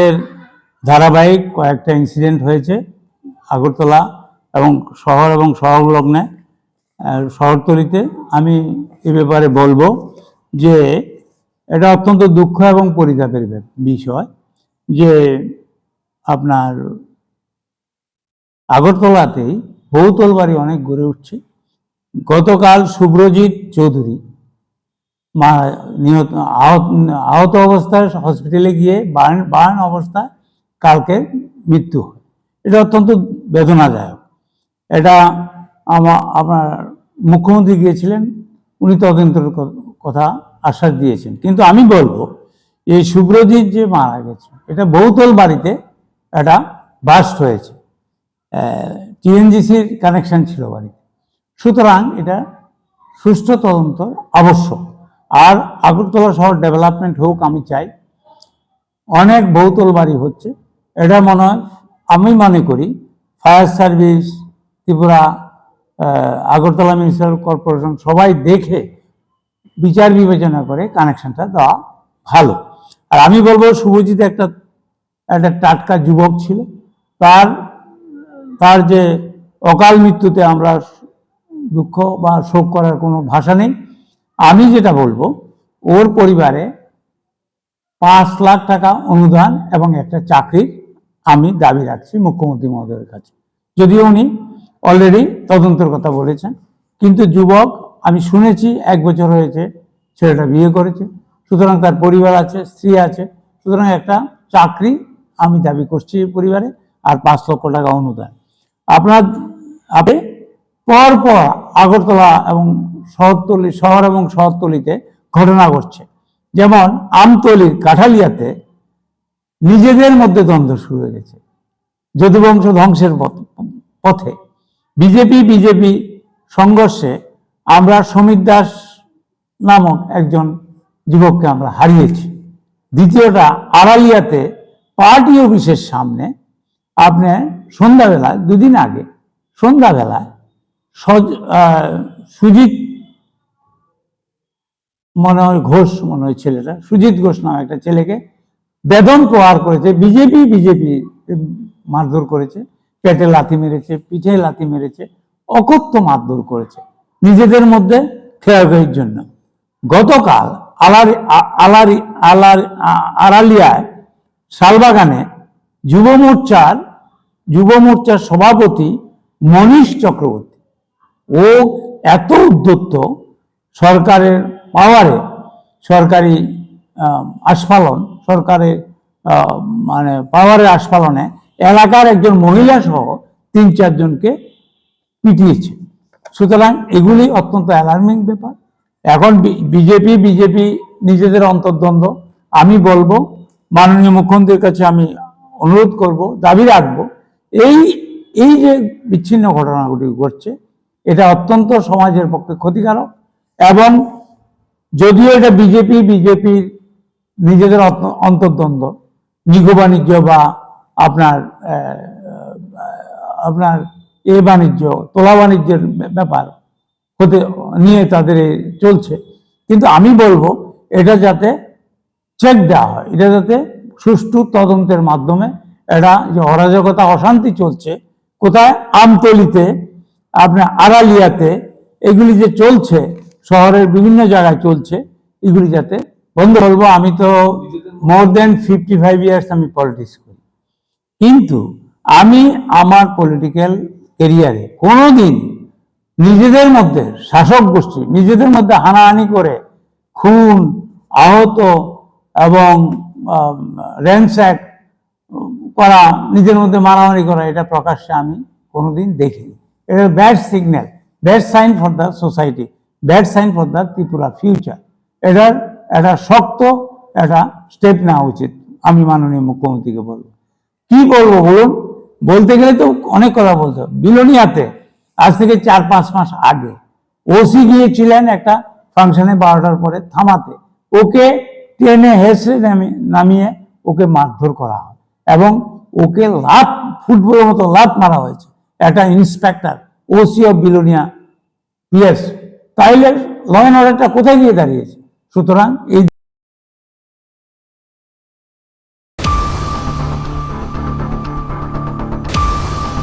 এর ধারাবাহিক কয়েকটা ইনসিডেন্ট হয়েছে আগরতলা এবং সংলগ্নে শহরতলিতে। আমি এ ব্যাপারে বলবো যে এটা অত্যন্ত দুঃখ এবং পরিতাপের বিষয় যে আপনার আগরতলাতেই বহুতল বাড়ি অনেক গড়ে উঠছে। গতকাল শুভ্রজিৎ চৌধুরী আহত অবস্থায় হসপিটালে গিয়ে বার্ন অবস্থায় কালকে মৃত্যু হয়। এটা অত্যন্ত বেদনাদায়ক। এটা আপনার মুখ্যমন্ত্রী গিয়েছিলেন, উনি তদন্তের কথা আশ্বাস দিয়েছেন। কিন্তু আমি বলবো এই শুভ্রজিৎ যে মারা গেছে এটা বহুতল বাড়িতে এটা বাস্ট হয়েছে, টিএনজিসির কানেকশন ছিল বাড়িতে। সুতরাং এটা সুষ্ঠু তদন্ত আবশ্যক। আর আগরতলা শহর ডেভেলপমেন্ট হোক আমি চাই। অনেক বহুতল বাড়ি হচ্ছে, এটা মনে হয় আমি মনে করি fire service, Tripura, Agartala municipal corporation সবাই দেখে বিচার বিবেচনা করে কানেকশনটা দেওয়া ভালো। আর আমি বলবো শুভজিৎ একটা টাটকা যুবক ছিল, তার যে অকাল মৃত্যুতে আমরা দুঃখ বা শোক করার কোনো ভাষা নেই। আমি যেটা বলবো ওর পরিবারে 5 লাখ টাকা অনুদান এবং একটা চাকরির আমি দাবি রাখছি মুখ্যমন্ত্রী মহোদয়ের কাছে, যদিও উনি অলরেডি তদন্তের কথা বলেছেন। কিন্তু যুবক, আমি শুনেছি 1 বছর হয়েছে ছেলেটা বিয়ে করেছে, সুতরাং তার পরিবার আছে, স্ত্রী আছে। সুতরাং একটা চাকরি আমি দাবি করছি পরিবারে, আর 5 লক্ষ টাকা অনুদান। আপনি পরপর আগরতলা এবং শহর এবং শহরতলিতে ঘটনা ঘটছে। যেমন আমতলির কাঠালিয়াতে নিজেদের মধ্যে দ্বন্দ্ব শুরু হয়ে গেছে, যদুবংশ ধ্বংসের পথে। বিজেপি সংঘর্ষে আমরা সমীর দাস নামক একজন যুবককে আমরা হারিয়েছি। দ্বিতীয়টা আড়ালিয়াতে পার্টি অফিসের সামনে আপনি সন্ধ্যাবেলায়, 2 দিন আগে সন্ধ্যাবেলায় সুজিত ঘোষ ছেলেটা, সুজিত ঘোষ নামে একটা ছেলেকে বেদম প্রহার করেছে। বিজেপি মারধর করেছে, পেটে লাথি মেরেছে, পিঠে লাথি মেরেছে, অকথ্য মারধর করেছে নিজেদের মধ্যে খেয়াঘেয়ের জন্য। গতকাল আড়ালিয়ায় শালবাগানে যুব মোর্চার সভাপতি মনীষ চক্রবর্তী, ও এত উদ্যত সরকারের পাওয়ারে, সরকারি পাওয়ারের আস্ফালনে এলাকার একজন মহিলা সহ 3-4 জনকে পিটিয়েছে। সুতরাং এগুলি অত্যন্ত অ্যালার্মিং ব্যাপার। এখন বিজেপি নিজেদের অন্তর্দ্বন্দ্ব। আমি বলবো মাননীয় মুখ্যমন্ত্রীর কাছে আমি অনুরোধ করব, দাবি রাখবো, এই যে বিচ্ছিন্ন ঘটনাগুলি ঘটছে এটা অত্যন্ত সমাজের পক্ষে ক্ষতিকারক। এবং যদিও এটা বিজেপির নিজেদের অন্তর্দ্বন্দ্ব, নিগো বাণিজ্য বা আপনার বাণিজ্য, তোলা বাণিজ্যের ব্যাপার নিয়ে তাদের চলছে, কিন্তু আমি বলবো এটা যাতে চেক দেওয়া হয়, এটা যাতে সুষ্ঠু তদন্তের মাধ্যমে এটা যে অরাজকতা, অশান্তি চলছে কোথায়, আমতলিতে, আপনার আড়ালিয়াতে, এগুলি যে চলছে শহরের বিভিন্ন জায়গায় চলছে, এগুলি যাতে বন্ধ। বলবো আমি তো মোর দেন 55 ইয়ার্স আমি পলিটিক্স করি, কিন্তু আমি আমার পলিটিক্যাল ক্যারিয়ারে কোনোদিন নিজেদের মধ্যে, শাসক গোষ্ঠী নিজেদের মধ্যে হানাহানি করে খুন, আহত এবং র্যানস্যাক করা, নিজের মধ্যে মারামারি করা, এটা প্রকাশ্যে আমি কোনোদিন দেখিনি। এটা bad signal, bad sign for the society, bad sign for the Tripura future. এটা শক্ত একটা স্টেপ নেওয়া উচিত। আমি মাননীয় মুখ্যমন্ত্রীকে বলবো। কি বলবো বলুন, বলতে গেলে তো অনেক কথা বলতে হবে। বিলোনিয়াতে আজ থেকে 4-5 মাস আগে ওসি গিয়েছিলেন একটা ফাংশনে 12টার পরে থামাতে, ওকে ট্রেনে হেসে নামিয়ে ওকে মারধর করা হয় এবং ওকে ফুটবলের মতো লাত মারা হয়েছে একটা inspector, OC of Belonia PS. তাইলে ল অ্যান্ড অর্ডারটা কোথায় গিয়ে দাঁড়িয়েছে? সুতরাং এই